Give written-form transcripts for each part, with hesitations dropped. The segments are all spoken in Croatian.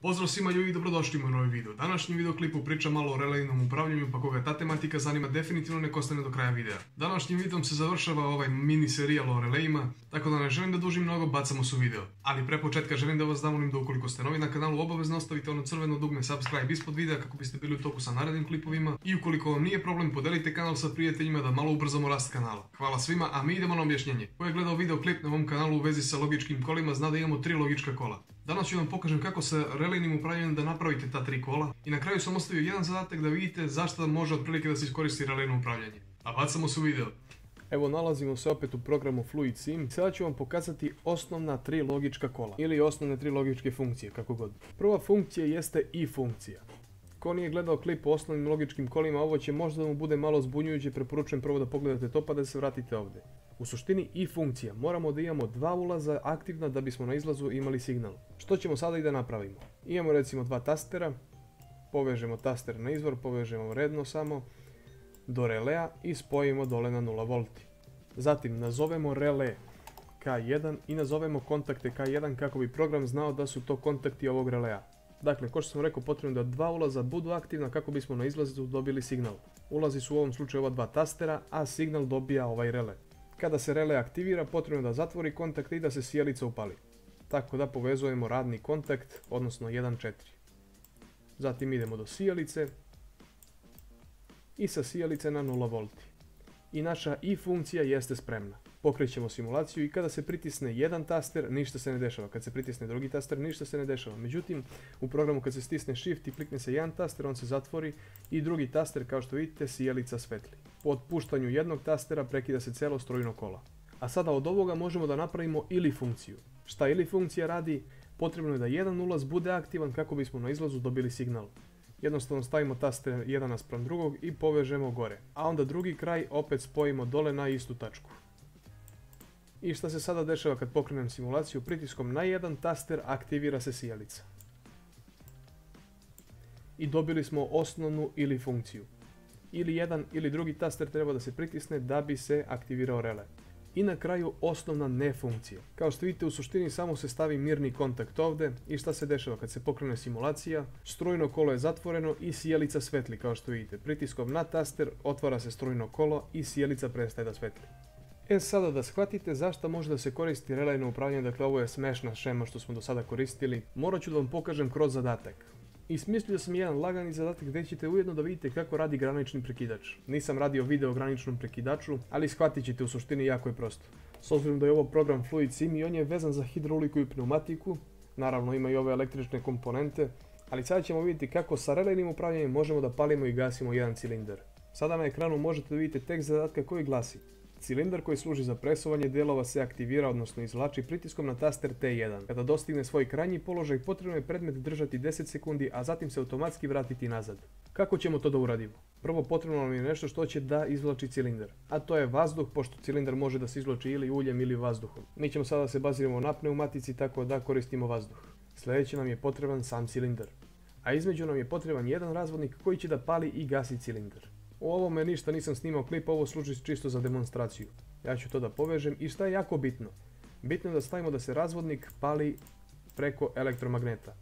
Pozdrav svima ljudi i dobrodošli u moj novi video. Današnji videoklipu pričam malo o relejnom upravljanju, pa koga ta tematika zanima definitivno nek ostane do kraja videa. Današnjim videom se završava ovaj mini serijal o relejima, tako da ne želim da dužim mnogo, bacamo se u video. Ali pre početka želim da vas zamolim da ukoliko ste novi na kanalu obavezno ostavite ono crveno dugme subscribe ispod videa kako biste bili u toku sa narednim klipovima i ukoliko vam nije problem podelite kanal sa prijateljima da malo ubrzamo rast kanala. Hvala svima, a mi idemo na objašnjenje. Ko je gledao videoklip na ovom kanalu u vezi sa logičkim kolima zna da imamo 3 logička kola. Danas ću vam pokažem kako sa relejnim upravljanjem da napravite ta 3 kola i na kraju sam ostavio jedan zadatak da vidite zašto može otprilike da se iskoristi relejno upravljanje. A bacamo se u video. Evo nalazimo se opet u programu Fluid Sim. Sada ću vam pokazati osnovna 3 logička kola ili osnovne 3 logičke funkcije, kako god. Prva funkcija jeste i funkcija. Ko nije gledao klip o osnovnim logičkim kolima, ovo će možda mu bude malo zbunjujuće, preporučujem prvo da pogledate to pa da se vratite ovdje. U suštini i funkcija, moramo da imamo 2 ulaza aktivna da bismo na izlazu imali signal. Što ćemo sada i da napravimo? Imamo recimo 2 tastera, povežemo taster na izvor, povežemo redno samo do relea i spojimo dole na 0 V. Zatim nazovemo relé K1 i nazovemo kontakte K1 kako bi program znao da su to kontakti ovog relea. Dakle, kao što sam rekao, potrebno da 2 ulaza budu aktivna kako bismo na izlazu dobili signal. Ulazi su u ovom slučaju ova 2 tastera, a signal dobija ovaj relé. Kada se relé aktivira, potrebno da zatvori kontakt i da se sijalica upali. Tako da povezujemo radni kontakt, odnosno 1.4. Zatim idemo do sijalice i sa sijalice na 0 V. I naša i funkcija jeste spremna. Pokrećemo simulaciju i kada se pritisne jedan taster, ništa se ne dešava. Kad se pritisne drugi taster, ništa se ne dešava. Međutim, u programu kad se stisne Shift i klikne se jedan taster, on se zatvori i drugi taster, kao što vidite, sijalica svetli. Po otpuštanju jednog tastera prekida se celo strojno kola. A sada od ovoga možemo da napravimo ili funkciju. Šta ili funkcija radi? Potrebno je da jedan ulaz bude aktivan kako bismo na izlazu dobili signal. Jednostavno stavimo taster jedan naspram drugog i povežemo gore. A onda drugi kraj opet spojimo dole na istu tačku. I šta se sada dešava kad pokrenem simulaciju? Pritiskom na jedan taster aktivira se sijalica. I dobili smo osnovnu ili funkciju. Ili jedan ili drugi taster treba da se pritisne da bi se aktivirao relé. I na kraju osnovna ne funkcija. Kao što vidite, u suštini samo se stavi mirni kontakt ovdje i šta se dešava kad se pokrene simulacija? Strojno kolo je zatvoreno i sijalica svetli, kao što vidite. Pritiskom na taster otvara se strojno kolo i sijalica prestaje da svetli. Sada da shvatite zašto može da se koristi relejno upravljanje, dakle ovo je smešna šema što smo do sada koristili, morat ću da vam pokažem kroz zadatak. I smislio sam jedan lagani zadatak gdje ćete ujedno da vidite kako radi granični prekidač. Nisam radio video o graničnom prekidaču, ali shvatit ćete, u suštini jako je prosto. S obzirom da je ovo program Fluid Sim i on je vezan za hidrauliku i pneumatiku, naravno ima i ove električne komponente, ali sada ćemo vidjeti kako sa relejnim upravljanjem možemo da palimo i gasimo jedan cilindar. Sada na ekranu možete da vidite tekst zadatka koji glasi: cilindar koji služi za presovanje delova se aktivira, odnosno izvlači pritiskom na taster T1. Kada dostigne svoj krajnji položaj, potrebno je predmet držati 10 sekundi, a zatim se automatski vratiti nazad. Kako ćemo to da uradimo? Prvo, potrebno nam je nešto što će da izvlači cilindar, a to je vazduh, pošto cilindar može da se izvlači ili uljem ili vazduhom. Mi ćemo sada da se baziramo na pneumatici, tako da koristimo vazduh. Sljedeće nam je potreban sam cilindar, a između nam je potreban jedan razvodnik koji će da pali i gasi cilindar. U ovome ništa nisam snimao klip, ovo služi čisto za demonstraciju. Ja ću to da povežem i šta je jako bitno? Bitno je da stavimo da se razvodnik pali preko elektromagneta.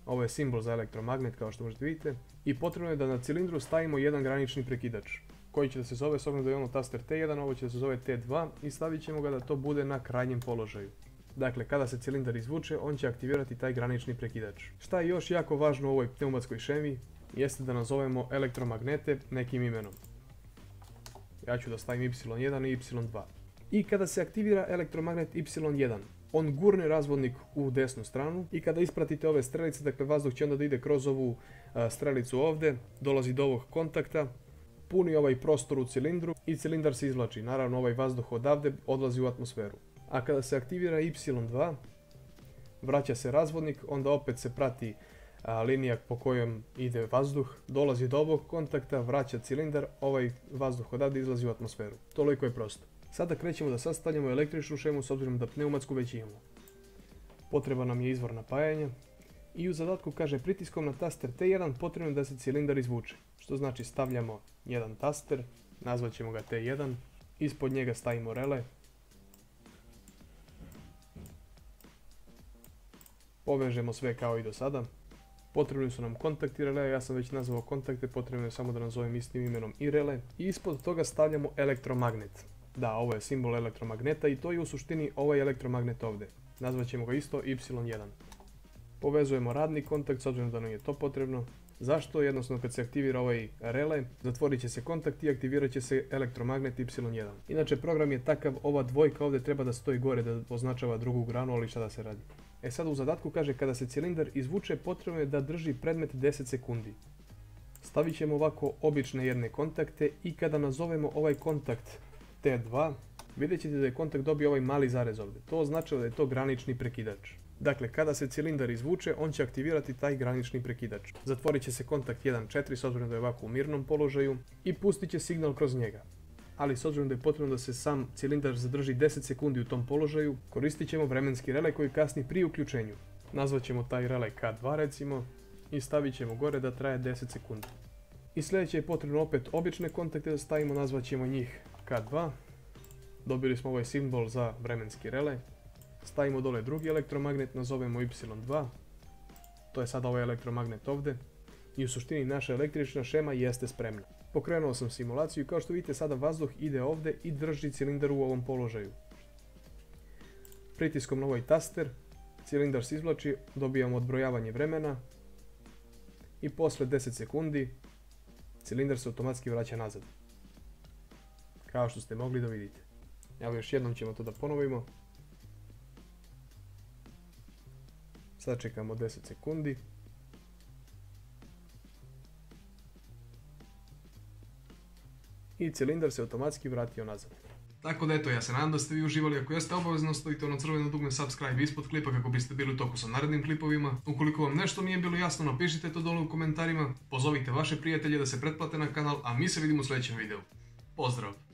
Ovo je simbol za elektromagnet, kao što možete vidjeti. I potrebno je da na cilindru stavimo jedan granični prekidač, koji će da se zove, s obzirom da je ono taster T1, ovo će da se zove T2 i stavit ćemo ga da to bude na krajnjem položaju. Dakle, kada se cilindar izvuče, on će aktivirati taj granični prekidač. Šta je još jako važno u ovoj pneumatskoj šemi? Jeste da nazovemo elektromagnete nekim imenom. Ja ću da stavim Y1 i Y2. I kada se aktivira elektromagnet Y1, on gurne razvodnik u desnu stranu i kada ispratite ove strelice, dakle vazduh će onda da ide kroz ovu strelicu ovdje, dolazi do ovog kontakta, puni ovaj prostor u cilindru i cilindar se izvlači. Naravno ovaj vazduh odavde odlazi u atmosferu. A kada se aktivira Y2, vraća se razvodnik, onda opet se prati linija po kojom ide vazduh, dolazi do ovog kontakta, vraća cilindar, ovaj vazduh odavde izlazi u atmosferu. Toliko je prosto. Sada krećemo da sastavljamo električnu šemu s obzirom da pneumatsku već imamo. Potreba nam je izvor napajanja i u zadatku kaže pritiskom na taster T1 potrebno je da se cilindar izvuče. Što znači stavljamo jedan taster, nazvat ćemo ga T1, ispod njega stavimo relé, povežemo sve kao i do sada. Potrebni su nam kontakti relea, ja sam već nazvao kontakte, potrebno je samo da nazovem istim imenom i rele. I ispod toga stavljamo elektromagnet. Da, ovo je simbol elektromagneta i to je u suštini ovaj elektromagnet ovdje. Nazvat ćemo ga isto Y1. Povezujemo radni kontakt s obzirom da nam je to potrebno. Zašto? Jednostavno kad se aktivira ovaj rele, zatvorit će se kontakt i aktivirat će se elektromagnet Y1. Inače program je takav, ova dvojka ovdje treba da stoji gore da označava drugu granu, ali šta da se radi. Sad u zadatku kaže kada se cilindar izvuče potrebno je da drži predmet 10 sekundi. Stavit ćemo ovako obične jedne kontakte i kada nazovemo ovaj kontakt T2, vidjet ćete da je kontakt dobio ovaj mali zarez ovdje. To označava da je to granični prekidač. Dakle, kada se cilindar izvuče, on će aktivirati taj granični prekidač. Zatvorit će se kontakt 1.4 s obzirom da je ovako u mirnom položaju i pustit će signal kroz njega. Ali s obzirom da je potrebno da se sam cilindar zadrži 10 sekundi u tom položaju, koristit ćemo vremenski relej koji kasni pri uključenju. Nazvat ćemo taj relej K2 recimo i stavit ćemo gore da traje 10 sekundi. I sljedeće je potrebno opet obične kontakte da stavimo, nazvat ćemo njih K2. Dobili smo ovaj simbol za vremenski relej. Stavimo dole drugi elektromagnet, nazovemo Y2. To je sada ovaj elektromagnet ovdje. I u suštini naša električna šema jeste spremna. Pokrenuo sam simulaciju i kao što vidite sada vazduh ide ovdje i drži cilindar u ovom položaju. Pritiskom na ovaj taster cilindar se izvlači, dobijamo odbrojavanje vremena i posle 10 sekundi cilindar se automatski vraća nazad. Kao što ste mogli da vidite. Evo još jednom ćemo to da ponovimo. Sad čekamo 10 sekundi. I cilindar se automatski vratio nazad. Tako da eto, ja se nadam da ste vi uživali. Ako jeste, obavezno ostavite ono crveno dugme subscribe ispod klipa kako biste bili u toku sa narednim klipovima. Ukoliko vam nešto nije bilo jasno, napišite to dole u komentarima. Pozovite vaše prijatelje da se pretplate na kanal, a mi se vidimo u sljedećem videu. Pozdrav!